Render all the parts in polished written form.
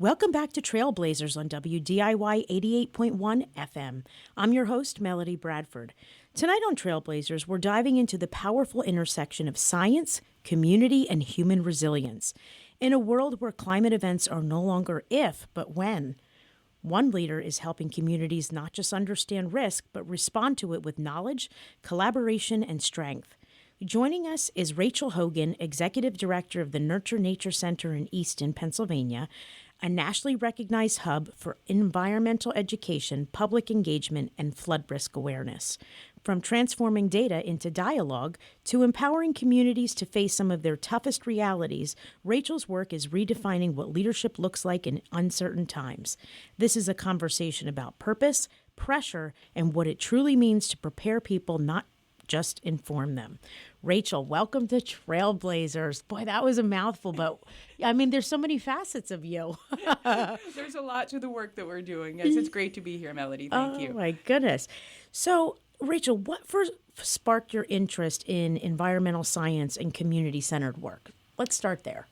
Welcome back to Trailblazers on WDIY 88.1 FM. I'm your host, Melody Bradford. Tonight on Trailblazers, we're diving into the powerful intersection of science, community, and human resilience. In a world where climate events are no longer if, but when, one leader is helping communities not just understand risk, but respond to it with knowledge, collaboration, and strength. Joining us is Rachel Hogan, Executive Director of the Nurture Nature Center in Easton, Pennsylvania, a nationally recognized hub for environmental education, public engagement, and flood risk awareness. From transforming data into dialogue to empowering communities to face some of their toughest realities, Rachel's work is redefining what leadership looks like in uncertain times. This is a conversation about purpose, pressure, and what it truly means to prepare people, not just inform them. Rachel, welcome to Trailblazers. Boy, that was a mouthful, but I mean, there's so many facets of you. There's a lot to the work that we're doing. Yes, it's great to be here, Melody. Thank you. Oh, my goodness. So, Rachel, what first sparked your interest in environmental science and community-centered work? Let's start there.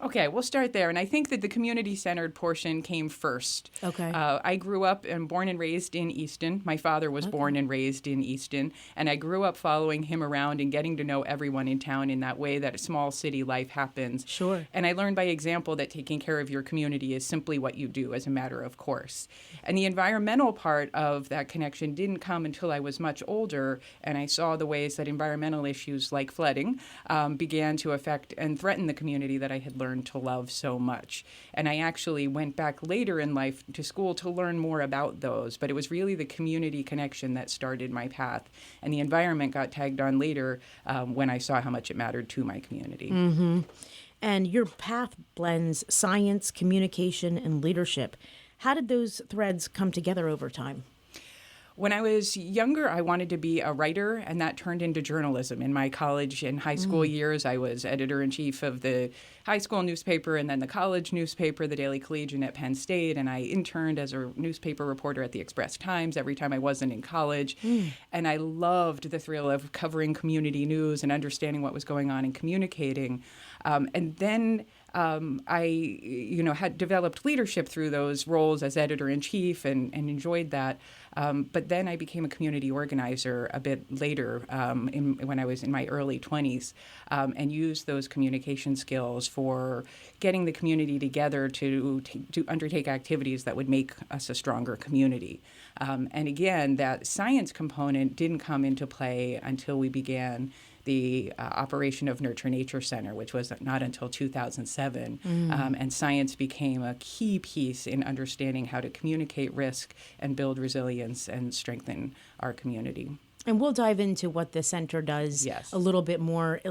Okay, we'll start there. And I think that the community-centered portion came first. Okay. I grew up and born and raised in Easton. My father was born and raised in Easton. And I grew up following him around and getting to know everyone in town in that way that a small city life happens. Sure. And I learned by example that taking care of your community is simply what you do as a matter of course. And the environmental part of that connection didn't come until I was much older, and I saw the ways that environmental issues like flooding began to affect and threaten the community that I had learned to love so much. And I actually went back later in life to school to learn more about those, but it was really the community connection that started my path. And the environment got tagged on later when I saw how much it mattered to my community. Mm-hmm. And your path blends science, communication, and leadership. How did those threads come together over time? When I was younger, I wanted to be a writer, and that turned into journalism. In my college and high school years, I was editor-in-chief of the high school newspaper and then the college newspaper, the Daily Collegian at Penn State, and I interned as a newspaper reporter at the Express-Times every time I wasn't in college. And I loved the thrill of covering community news and understanding what was going on and communicating. And then I, had developed leadership through those roles as editor-in-chief and enjoyed that. But then I became a community organizer a bit later when I was in my early 20s and used those communication skills for getting the community together to undertake activities that would make us a stronger community. And again, that science component didn't come into play until we began the operation of Nurture Nature Center, which was not until 2007. And science became a key piece in understanding how to communicate risk and build resilience and strengthen our community. And we'll dive into what the center does a little bit more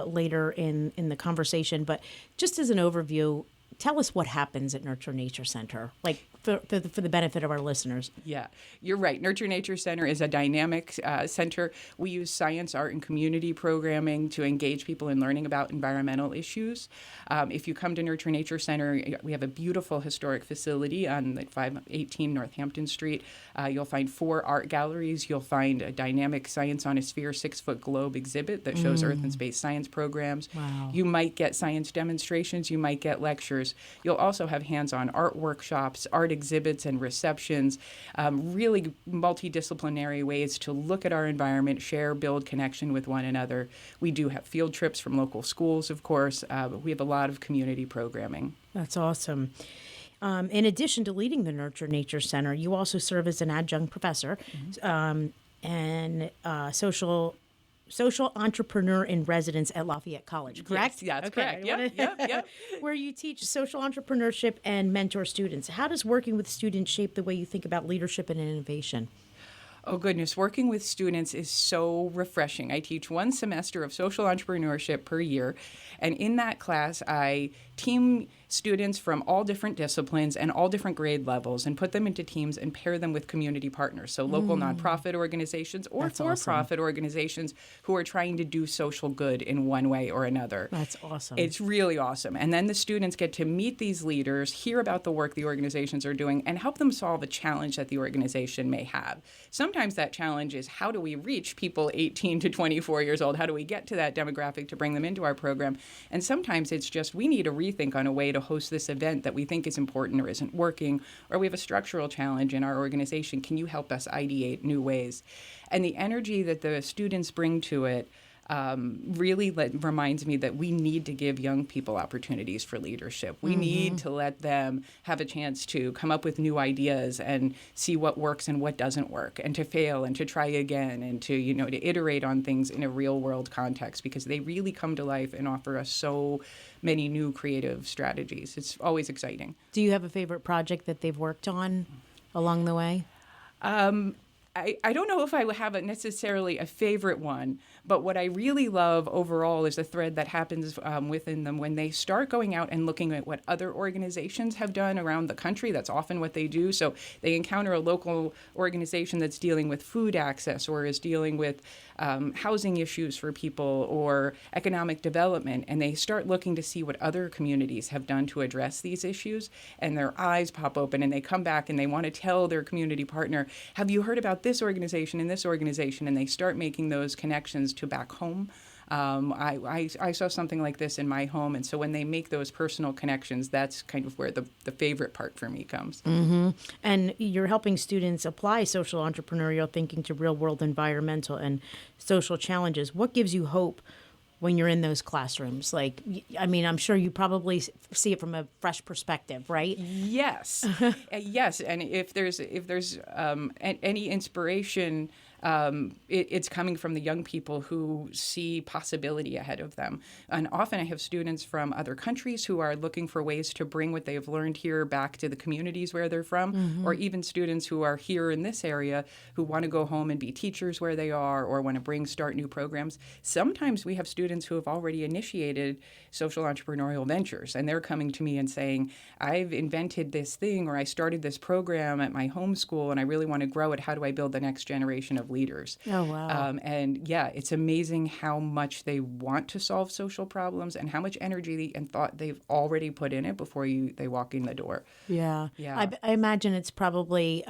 later in the conversation. But just as an overview, tell us what happens at Nurture Nature Center, like for the benefit of our listeners. Yeah, you're right. Nurture Nature Center is a dynamic center. We use science, art, and community programming to engage people in learning about environmental issues. If you come to Nurture Nature Center, we have a beautiful historic facility on 518 Northampton Street. You'll find 4 art galleries. You'll find a dynamic Science on a Sphere 6-foot globe exhibit that shows Earth and space science programs. Wow. You might get science demonstrations. You might get lectures. You'll also have hands-on art workshops, art exhibits and receptions, really multidisciplinary ways to look at our environment, share, build connection with one another. We do have field trips from local schools, of course, but we have a lot of community programming. That's awesome. In addition to leading the Nurture Nature Center, you also serve as an adjunct professor and social entrepreneur in residence at Lafayette College, correct? Yes, that's correct. Yep. Where you teach social entrepreneurship and mentor students. How does working with students shape the way you think about leadership and innovation? Oh, goodness. Working with students is so refreshing. I teach 1 semester of social entrepreneurship per year. And in that class, I team students from all different disciplines and all different grade levels and put them into teams and pair them with community partners. So local nonprofit organizations or for-profit organizations who are trying to do social good in one way or another. That's awesome. It's really awesome. And then the students get to meet these leaders, hear about the work the organizations are doing, and help them solve a challenge that the organization may have. Sometimes that challenge is, how do we reach people 18 to 24 years old? How do we get to that demographic to bring them into our program? And sometimes it's just, we need a rethink on a way to to host this event that we think is important or isn't working, or we have a structural challenge in our organization. Can you help us ideate new ways? And the energy that the students bring to it really reminds me that we need to give young people opportunities for leadership. We need to let them have a chance to come up with new ideas and see what works and what doesn't work, and to fail and to try again, and to, to iterate on things in a real world context, because they really come to life and offer us so many new creative strategies. It's always exciting. Do you have a favorite project that they've worked on along the way? I don't know if I would have necessarily a favorite one, but what I really love overall is the thread that happens within them when they start going out and looking at what other organizations have done around the country. That's often what they do. So they encounter a local organization that's dealing with food access, or is dealing with housing issues for people, or economic development, and they start looking to see what other communities have done to address these issues, and their eyes pop open, and they come back and they want to tell their community partner, have you heard about this organization and this organization? And they start making those connections to back home. I saw something like this in my home, and so when they make those personal connections, that's kind of where the favorite part for me comes. And you're helping students apply social entrepreneurial thinking to real-world environmental and social challenges. What gives you hope when you're in those classrooms? Like, I mean, I'm sure you probably see it from a fresh perspective, right? Yes, yes. And if there's any inspiration, it's coming from the young people who see possibility ahead of them. And often I have students from other countries who are looking for ways to bring what they've learned here back to the communities where they're from, or even students who are here in this area who want to go home and be teachers where they are, or want to start new programs. Sometimes we have students who have already initiated social entrepreneurial ventures, and they're coming to me and saying, I've invented this thing, or I started this program at my home school and I really want to grow it. How do I build the next generation of leaders? Oh, wow. And yeah, it's amazing how much they want to solve social problems and how much energy and thought they've already put in it before they walk in the door. Yeah. Yeah. I imagine it's probably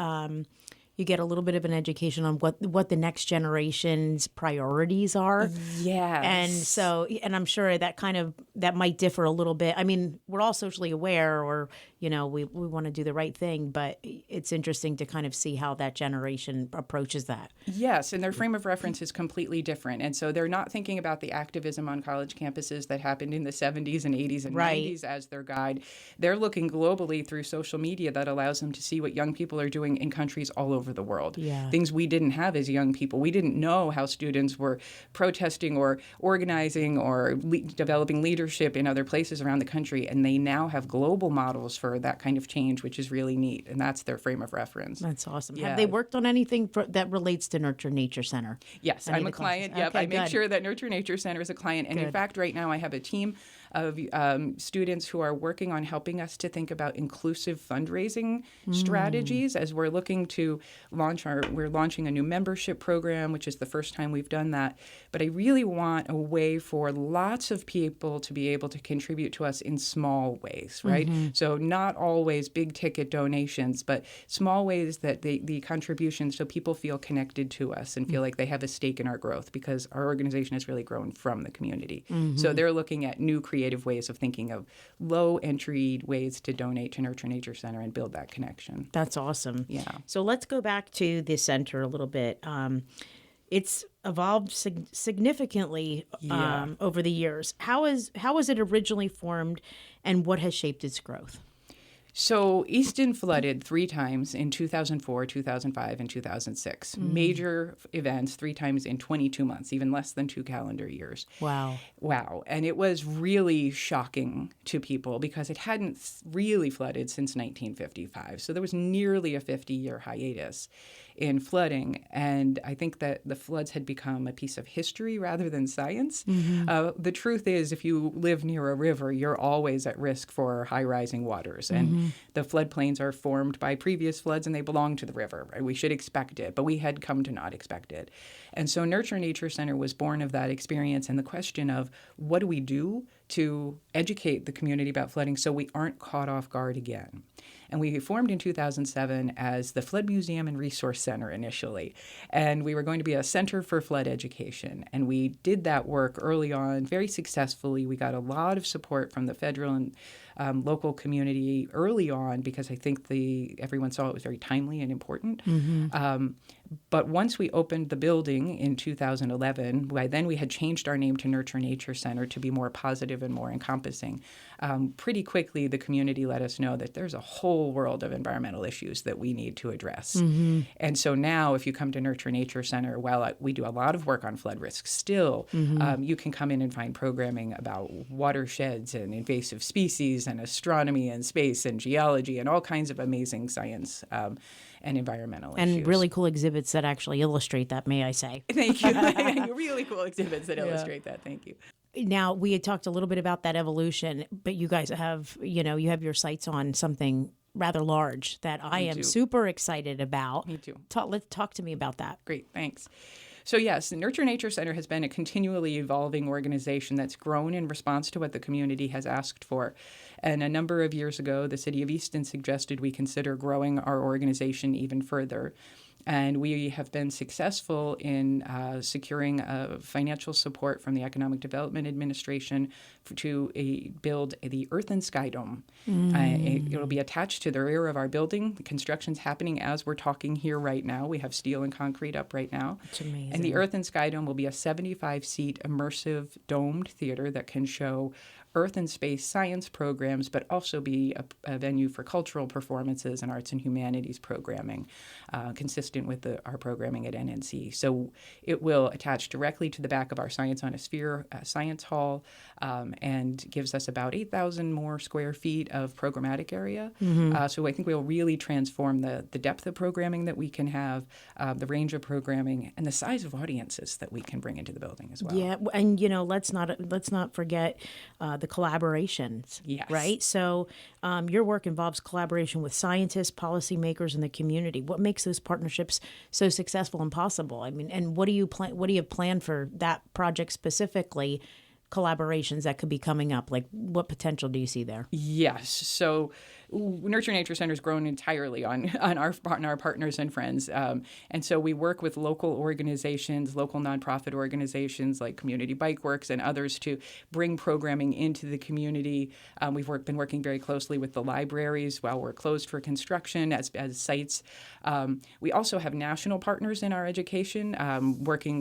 you get a little bit of an education on what the next generation's priorities are. Yes. And so, and I'm sure that might differ a little bit. I mean, we're all socially aware, or, we want to do the right thing, but it's interesting to kind of see how that generation approaches that. Yes, and their frame of reference is completely different. And so they're not thinking about the activism on college campuses that happened in the 70s and 80s and 90s as their guide. They're looking globally through social media that allows them to see what young people are doing in countries all over the world. Yeah. Things we didn't have as young people. We didn't know how students were protesting or organizing or developing leadership in other places around the country. And they now have global models for that kind of change, which is really neat. And that's their frame of reference. That's awesome. Yeah. Have they worked on anything that relates to Nurture Nature Center? Yes, I'm a client. Yep, Okay, I make good. sure that Nurture Nature Center is a client. And in fact, right now I have a team of students who are working on helping us to think about inclusive fundraising strategies as we're looking to we're launching a new membership program, which is the first time we've done that. But I really want a way for lots of people to be able to contribute to us in small ways, right? So not always big ticket donations, but small ways that the contributions, so people feel connected to us and feel like they have a stake in our growth, because our organization has really grown from the community. So they're looking at new creative ways of thinking of low entry ways to donate to Nurture Nature Center and build that connection. That's awesome. Yeah. So let's go back to the center a little bit. It's evolved significantly over the years. How was it originally formed, and what has shaped its growth? So Easton flooded 3 times in 2004, 2005, and 2006. Major events 3 times in 22 months, even less than 2 calendar years. Wow. And it was really shocking to people because it hadn't really flooded since 1955. So there was nearly a 50-year hiatus in flooding. And I think that the floods had become a piece of history rather than science. The truth is, if you live near a river, you're always at risk for high rising waters. And the floodplains are formed by previous floods and they belong to the river. Right? We should expect it, but we had come to not expect it. And so Nurture Nature Center was born of that experience and the question of what do we do to educate the community about flooding so we aren't caught off guard again. And we formed in 2007 as the Flood Museum and Resource Center initially. And we were going to be a center for flood education. And we did that work early on very successfully. We got a lot of support from the federal and local community early on because I think everyone saw it was very timely and important. But once we opened the building in 2011, by then we had changed our name to Nurture Nature Center to be more positive and more encompassing. Pretty quickly, the community let us know that there's a whole world of environmental issues that we need to address. And so now, if you come to Nurture Nature Center, while we do a lot of work on flood risk still, you can come in and find programming about watersheds and invasive species and astronomy and space and geology and all kinds of amazing science and environmental issues. And really cool exhibits that actually illustrate that, may I say. Thank you. Really cool exhibits that illustrate that. Thank you. Now, we had talked a little bit about that evolution, but you guys have, you have your sights on something rather large that I am super excited about. Me too. Let's talk to me about that. Great, thanks. So yes, the Nurture Nature Center has been a continually evolving organization that's grown in response to what the community has asked for. And a number of years ago, the city of Easton suggested we consider growing our organization even further. And we have been successful in securing financial support from the Economic Development Administration to build the Earth and Sky Dome. It'll be attached to the rear of our building. The construction's happening as we're talking here right now. We have steel and concrete up right now. That's amazing. And the Earth and Sky Dome will be a 75-seat immersive domed theater that can show Earth and space science programs, but also be a venue for cultural performances and arts and humanities programming, consistent with our programming at NNC. So it will attach directly to the back of our Science on a Sphere science hall and gives us about 8,000 more square feet of programmatic area. So I think we'll really transform the depth of programming that we can have, the range of programming, and the size of audiences that we can bring into the building as well. Yeah, and let's not forget the collaborations, right? So your work involves collaboration with scientists, policymakers, and the community. What makes those partnerships so successful and possible? I mean, and what do you have planned for that project specifically? Collaborations that could be coming up, like what potential do you see there? Yes. So Nurture Nature Center has grown entirely on our partners and friends. And so we work with local organizations, local nonprofit organizations like Community Bike Works and others to bring programming into the community. We've been working very closely with the libraries while we're closed for construction as sites. We also have national partners in our education.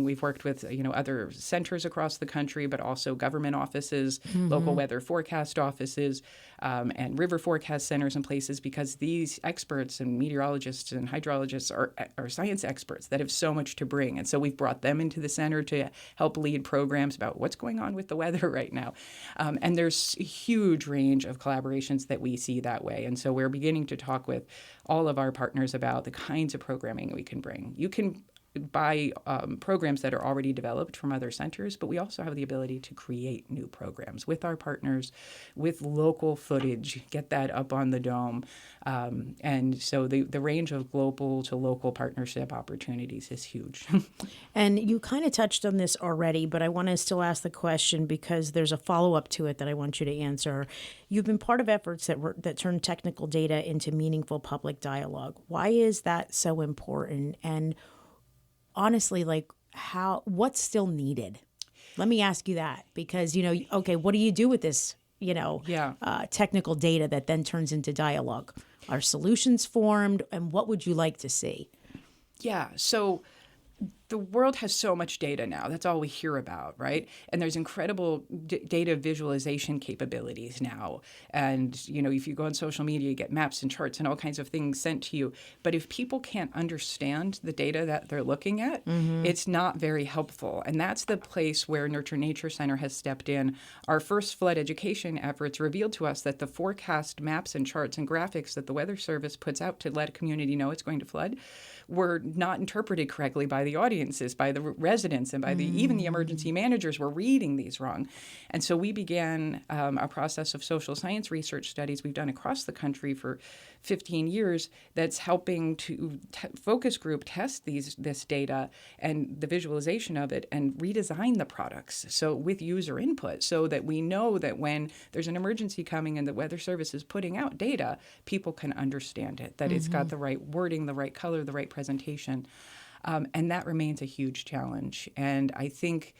We've worked with other centers across the country, but also government offices, local weather forecast offices, and river forecast centers and places, because these experts and meteorologists and hydrologists are science experts that have so much to bring. And so we've brought them into the center to help lead programs about what's going on with the weather right now. And there's a huge range of collaborations that we see that way. And so we're beginning to talk with all of our partners about the kinds of programming we can bring. You can buy programs that are already developed from other centers, but we also have the ability to create new programs with our partners, with local footage, get that up on the dome. And so the range of global to local partnership opportunities is huge. And you kind of touched on this already, but I want to still ask the question because there's a follow-up to it that I want you to answer. You've been part of efforts that turn technical data into meaningful public dialogue. Why is that so important? And honestly, what's still needed? Let me ask you that, because, okay, what do you do with this, technical data that then turns into dialogue? Are solutions formed, and what would you like to see? Yeah, so the world has so much data now. That's all we hear about, right? And there's incredible data visualization capabilities now. And, if you go on social media, you get maps and charts and all kinds of things sent to you. But if people can't understand the data that they're looking at, it's not very helpful. And that's the place where Nurture Nature Center has stepped in. Our first flood education efforts revealed to us that the forecast maps and charts and graphics that the Weather Service puts out to let a community know it's going to flood were not interpreted correctly by the audience experiences by the residents and by even the emergency managers were reading these wrong. And so we began a process of social science research studies we've done across the country for 15 years that's helping to focus group test this data and the visualization of it and redesign the products so with user input so that we know that when there's an emergency coming and the Weather Service is putting out data, people can understand it, that it's got the right wording, the right color, the right presentation. And that remains a huge challenge. And I think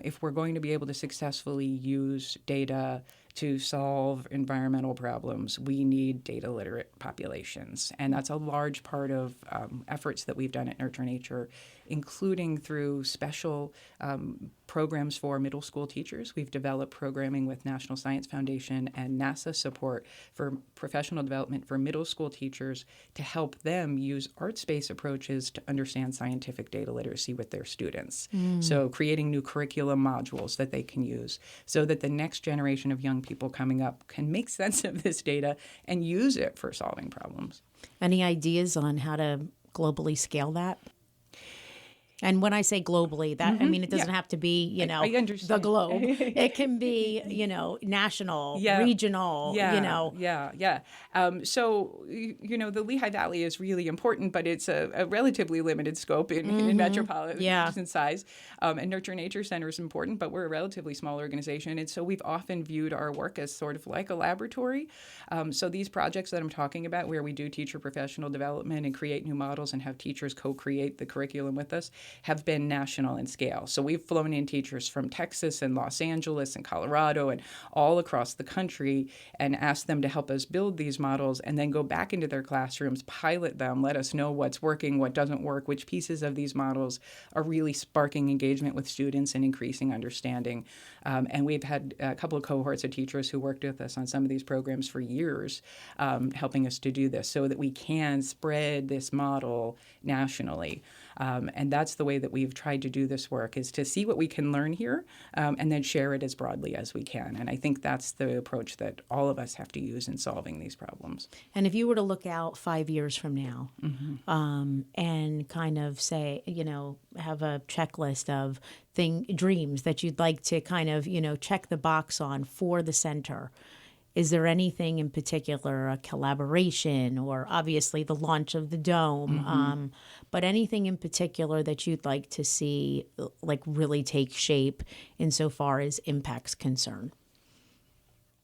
if we're going to be able to successfully use data to solve environmental problems, we need data literate populations. And that's a large part of efforts that we've done at Nurture Nature, including through special programs for middle school teachers. We've developed programming with National Science Foundation and NASA support for professional development for middle school teachers to help them use arts-based approaches to understand scientific data literacy with their students. So creating new curriculum modules that they can use so that the next generation of young people coming up can make sense of this data and use it for solving problems. Any ideas on how to globally scale that? And when I say globally, that I mean it doesn't have to be, I the globe. It can be, national, regional, So, the Lehigh Valley is really important, but it's a relatively limited scope in metropolitan size. And Nurture Nature Center is important, but we're a relatively small organization. And so we've often viewed our work as sort of like a laboratory. So these projects that I'm talking about, where we do teacher professional development and create new models and have teachers co-create the curriculum with us, have been national in scale. So we've flown in teachers from Texas and Los Angeles and Colorado and all across the country and asked them to help us build these models and then go back into their classrooms, pilot them, let us know what's working, what doesn't work, which pieces of these models are really sparking engagement with students and increasing understanding. And we've had a couple of cohorts of teachers who worked with us on some of these programs for years, helping us to do this so that we can spread this model nationally. And that's the way that we've tried to do this work, is to see what we can learn here and then share it as broadly as we can. And I think that's the approach that all of us have to use in solving these problems. And if you were to look out 5 years from now and kind of say, have a checklist of dreams that you'd like to kind of, check the box on for the center, is there anything in particular, a collaboration or obviously the launch of the dome, but anything in particular that you'd like to see like really take shape insofar as impact's concerned?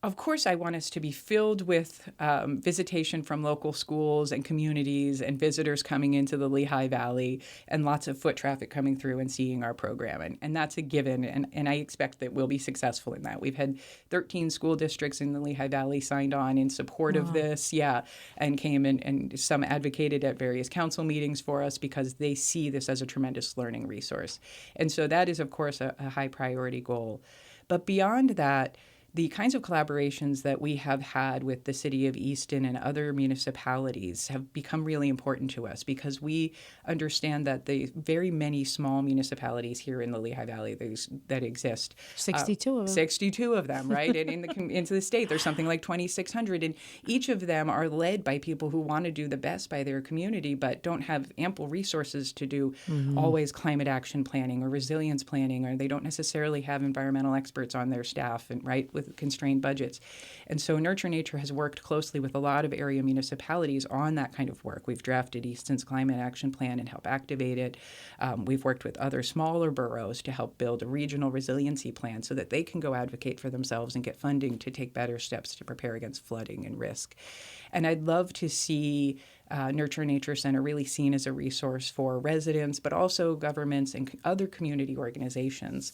Of course, I want us to be filled with visitation from local schools and communities and visitors coming into the Lehigh Valley and lots of foot traffic coming through and seeing our program. And that's a given, and I expect that we'll be successful in that. We've had 13 school districts in the Lehigh Valley signed on in support of this, and came and some advocated at various council meetings for us because they see this as a tremendous learning resource. And so that is, of course, a high priority goal. But beyond that, the kinds of collaborations that we have had with the city of Easton and other municipalities have become really important to us because we understand that the very many small municipalities here in the Lehigh Valley that exist. 62 of them. 62 of them, right? And into the state, there's something like 2,600. And each of them are led by people who want to do the best by their community but don't have ample resources to do always climate action planning or resilience planning, or they don't necessarily have environmental experts on their staff, and right, with constrained budgets. And so Nurture Nature has worked closely with a lot of area municipalities on that kind of work. We've drafted Easton's climate action plan and help activate it. We've worked with other smaller boroughs to help build a regional resiliency plan so that they can go advocate for themselves and get funding to take better steps to prepare against flooding and risk. And I'd love to see Nurture Nature Center really seen as a resource for residents, but also governments and other community organizations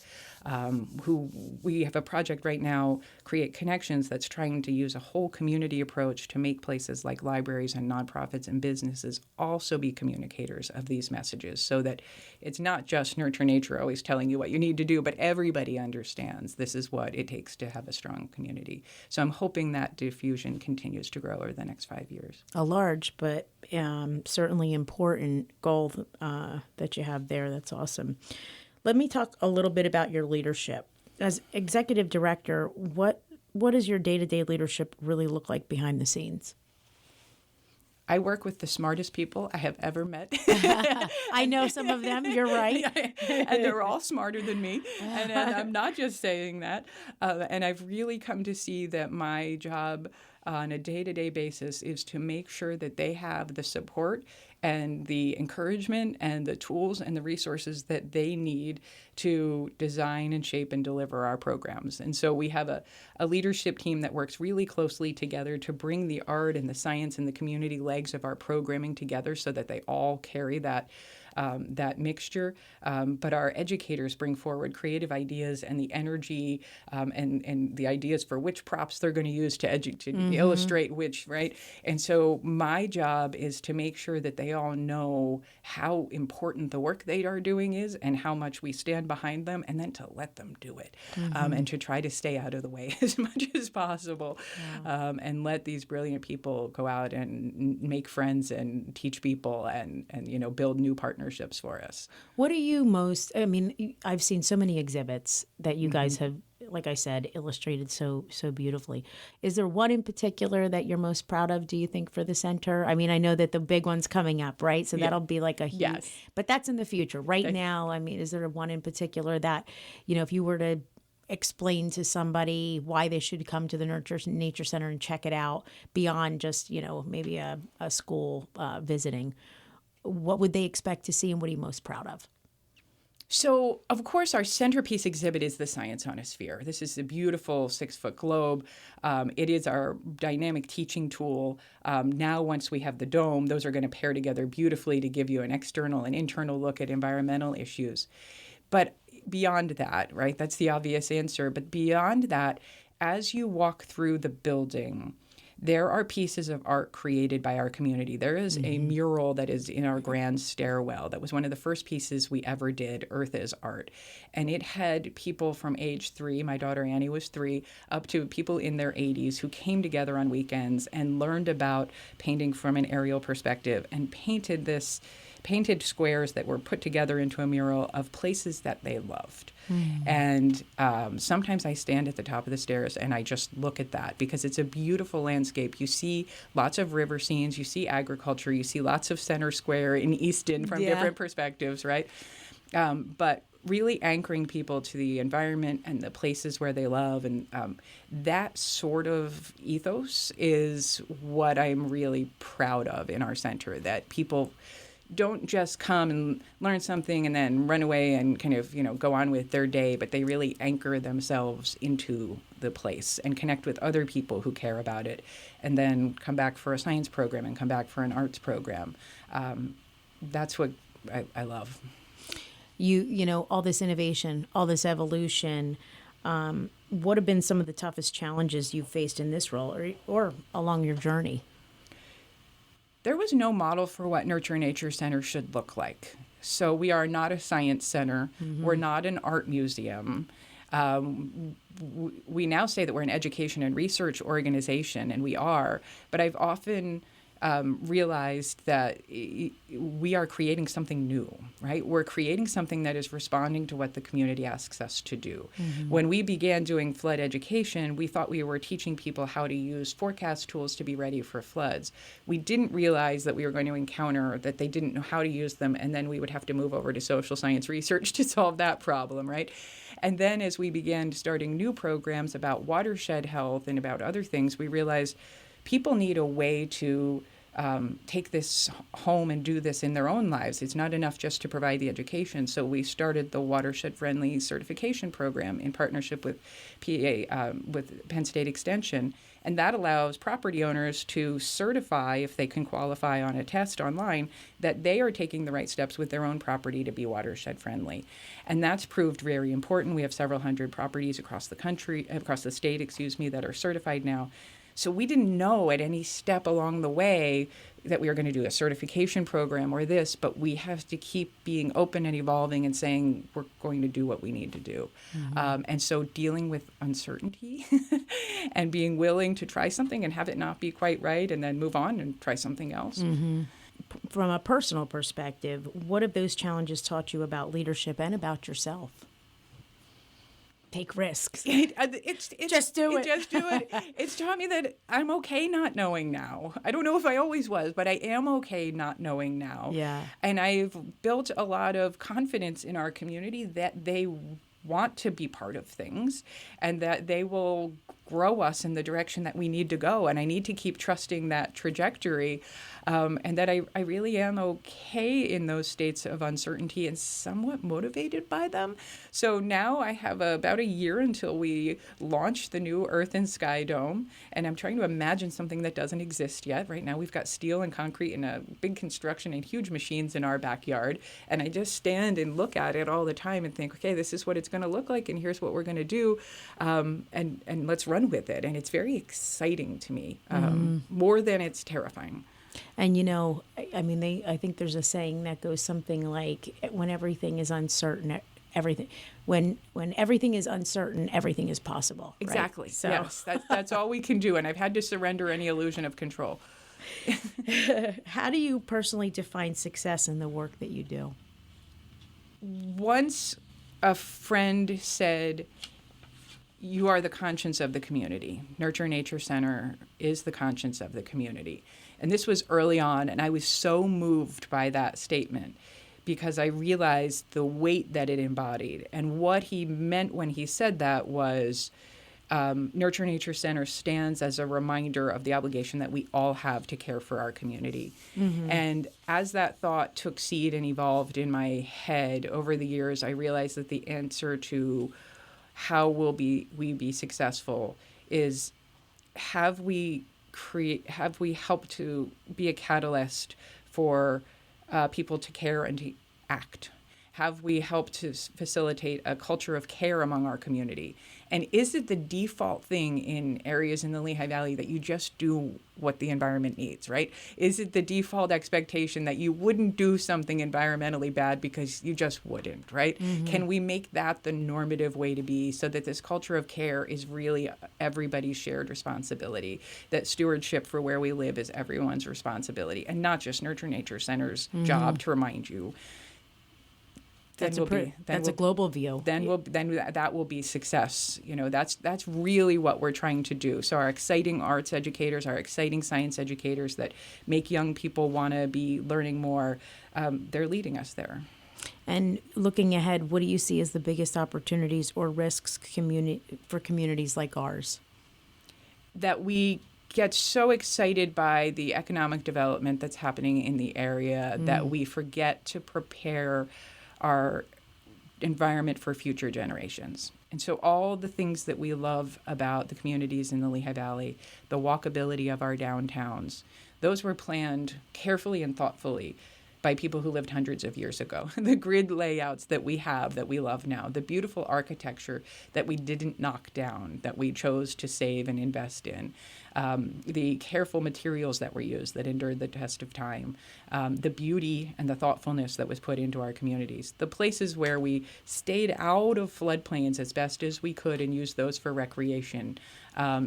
who we have a project right now, Create Connections, that's trying to use a whole community approach to make places like libraries and nonprofits and businesses also be communicators of these messages so that it's not just Nurture Nature always telling you what you need to do, but everybody understands this is what it takes to have a strong community. So I'm hoping that diffusion continues to grow over the next 5 years. A large but certainly important goal that you have there. That's awesome. Let me talk a little bit about your leadership. As executive director, what does your day-to-day leadership really look like behind the scenes? I work with the smartest people I have ever met. I know some of them. You're right. And they're all smarter than me. And I'm not just saying that. And I've really come to see that my job on a day-to-day basis is to make sure that they have the support and the encouragement and the tools and the resources that they need to design and shape and deliver our programs. And so we have a leadership team that works really closely together to bring the art and the science and the community legs of our programming together so that they all carry that mixture. But our educators bring forward creative ideas and the energy and the ideas for which props they're going to use to illustrate which, right? And so my job is to make sure that they all know how important the work they are doing is and how much we stand behind them, and then to let them do it and to try to stay out of the way as much as possible and let these brilliant people go out and make friends and teach people and build new partnerships for us. What are you most, I mean, I've seen so many exhibits that you guys have, like I said, illustrated so beautifully. Is there one in particular that you're most proud of, do you think, for the center? I mean, I know that the big one's coming up, right? So that'll be like a huge, yes. But that's in the future. Right now, I mean, is there one in particular that, if you were to explain to somebody why they should come to the Nature Center and check it out beyond just, maybe a school visiting, what would they expect to see and what are you most proud of? So, of course, our centerpiece exhibit is the Science on a Sphere. This is a beautiful 6-foot globe. It is our dynamic teaching tool. Now, once we have the dome, those are going to pair together beautifully to give you an external and internal look at environmental issues. But beyond that, right, that's the obvious answer. But beyond that, as you walk through the building, there are pieces of art created by our community. There is a mural that is in our grand stairwell. That was one of the first pieces we ever did, Earth is Art. And it had people from age 3, my daughter Annie was 3, up to people in their 80s who came together on weekends and learned about painting from an aerial perspective and painted squares that were put together into a mural of places that they loved. And sometimes I stand at the top of the stairs and I just look at that because it's a beautiful landscape. You see lots of river scenes, you see agriculture, you see lots of center square in Easton from different perspectives, right? But really anchoring people to the environment and the places where they love. And that sort of ethos is what I'm really proud of in our center, that people don't just come and learn something and then run away and kind of, go on with their day, but they really anchor themselves into the place and connect with other people who care about it and then come back for a science program and come back for an arts program. That's what I love. All this innovation, all this evolution, what have been some of the toughest challenges you've faced in this role or along your journey? There was no model for what Nurture Nature Center should look like. So we are not a science center. We're not an art museum. We now say that we're an education and research organization, and we are. But I've often realized that we are creating something new, right? We're creating something that is responding to what the community asks us to do. When we began doing flood education, we thought we were teaching people how to use forecast tools to be ready for floods. We didn't realize that we were going to encounter that they didn't know how to use them, and then we would have to move over to social science research to solve that problem, right? And then as we began starting new programs about watershed health and about other things, we realized people need a way to take this home and do this in their own lives. It's not enough just to provide the education. So we started the Watershed Friendly Certification Program in partnership with with Penn State Extension. And that allows property owners to certify, if they can qualify on a test online, that they are taking the right steps with their own property to be watershed friendly. And that's proved very important. We have several hundred properties across the state, that are certified now. So we didn't know at any step along the way that we were going to do a certification program or this, but we have to keep being open and evolving and saying we're going to do what we need to do. And so dealing with uncertainty and being willing to try something and have it not be quite right and then move on and try something else. From a personal perspective, what have those challenges taught you about leadership and about yourself? take risks. It's Just do it. Just do it. It's taught me that I'm okay not knowing now. I don't know if I always was, but I am okay not knowing now. Yeah. And I've built a lot of confidence in our community that they want to be part of things and that they will grow us in the direction that we need to go. And I need to keep trusting that trajectory, and that I really am okay in those states of uncertainty and somewhat motivated by them. So now I have about a year until we launch the new Earth and Sky Dome, and I'm trying to imagine something that doesn't exist yet. Right now we've got steel and concrete and a big construction and huge machines in our backyard, and I just stand and look at it all the time and think, okay, this is what it's going to look like, and here's what we're going to do, and let's run with it. And it's very exciting to me, more than it's terrifying. And I mean, I think there's a saying that goes something like, when everything is uncertain, when everything is uncertain, everything is possible. Right? Exactly. So. Yes, that's all we can do. And I've had to surrender any illusion of control. How do you personally define success in the work that you do? Once a friend said, you are the conscience of the community. Nurture Nature Center is the conscience of the community. And this was early on, and I was so moved by that statement because I realized the weight that it embodied. And what he meant when he said that was, Nurture Nature Center stands as a reminder of the obligation that we all have to care for our community. Mm-hmm. And as that thought took seed and evolved in my head over the years, I realized that the answer to how will we be successful is, have we helped to be a catalyst for people to care and to act? Have we helped to facilitate a culture of care among our community? And is it the default thing in areas in the Lehigh Valley that you just do what the environment needs, right? Is it the default expectation that you wouldn't do something environmentally bad because you just wouldn't, right? Mm-hmm. Can we make that the normative way to be so that this culture of care is really everybody's shared responsibility, that stewardship for where we live is everyone's responsibility, and not just Nurture Nature Center's job to remind you? That's a global view. Then that will be success. That's really what we're trying to do. So our exciting arts educators, our exciting science educators that make young people want to be learning more, they're leading us there. And looking ahead, what do you see as the biggest opportunities or risks for communities like ours? That we get so excited by the economic development that's happening in the area that we forget to prepare our environment for future generations. And so all the things that we love about the communities in the Lehigh Valley, the walkability of our downtowns, those were planned carefully and thoughtfully by people who lived hundreds of years ago. The grid layouts that we have that we love now, the beautiful architecture that we didn't knock down, that we chose to save and invest in, the careful materials that were used that endured the test of time, the beauty and the thoughtfulness that was put into our communities, the places where we stayed out of floodplains as best as we could and used those for recreation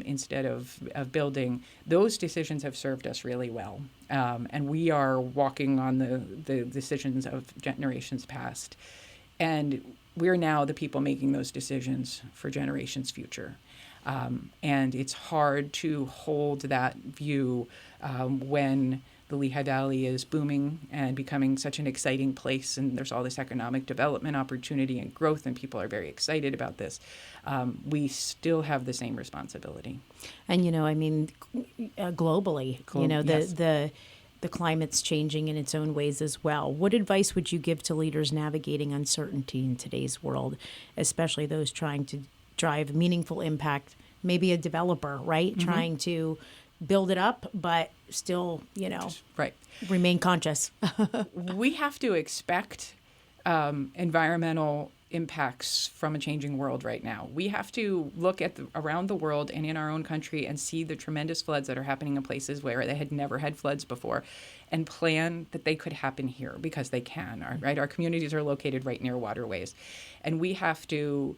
instead of building. Those decisions have served us really well. And we are walking on the decisions of generations past. And we're now the people making those decisions for generations future. And it's hard to hold that view when the Lehigh Valley is booming and becoming such an exciting place, and there's all this economic development opportunity and growth, and people are very excited about this. We still have the same responsibility. And, globally, yes. The climate's changing in its own ways as well. What advice would you give to leaders navigating uncertainty in today's world, especially those trying to drive meaningful impact, maybe a developer, right? Mm-hmm. Trying to build it up, but still, right, remain conscious. We have to expect environmental impacts from a changing world right now. We have to look at around the world and in our own country and see the tremendous floods that are happening in places where they had never had floods before, and plan that they could happen here because they can, right? Our communities are located right near waterways, and we have to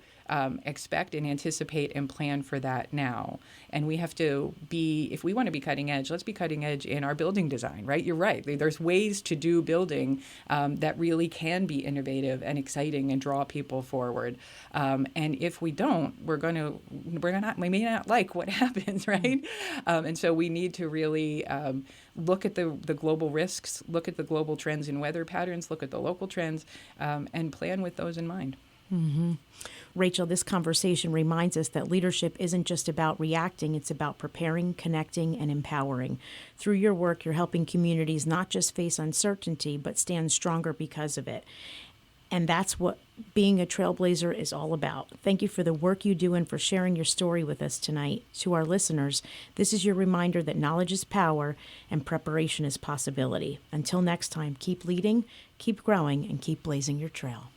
expect and anticipate and plan for that now. And we have to be, if we want to be cutting edge, let's be cutting edge in our building design, right? You're right. There's ways to do building that really can be innovative and exciting and draw people forward. And if we don't, we may not like what happens, right? And so we need to really look at the global risks, look at the global trends in weather patterns, look at the local trends, and plan with those in mind. Mm-hmm. Rachel, this conversation reminds us that leadership isn't just about reacting, it's about preparing, connecting, and empowering. Through your work, you're helping communities not just face uncertainty, but stand stronger because of it. And that's what being a trailblazer is all about. Thank you for the work you do and for sharing your story with us tonight. To our listeners, this is your reminder that knowledge is power and preparation is possibility. Until next time, keep leading, keep growing, and keep blazing your trail.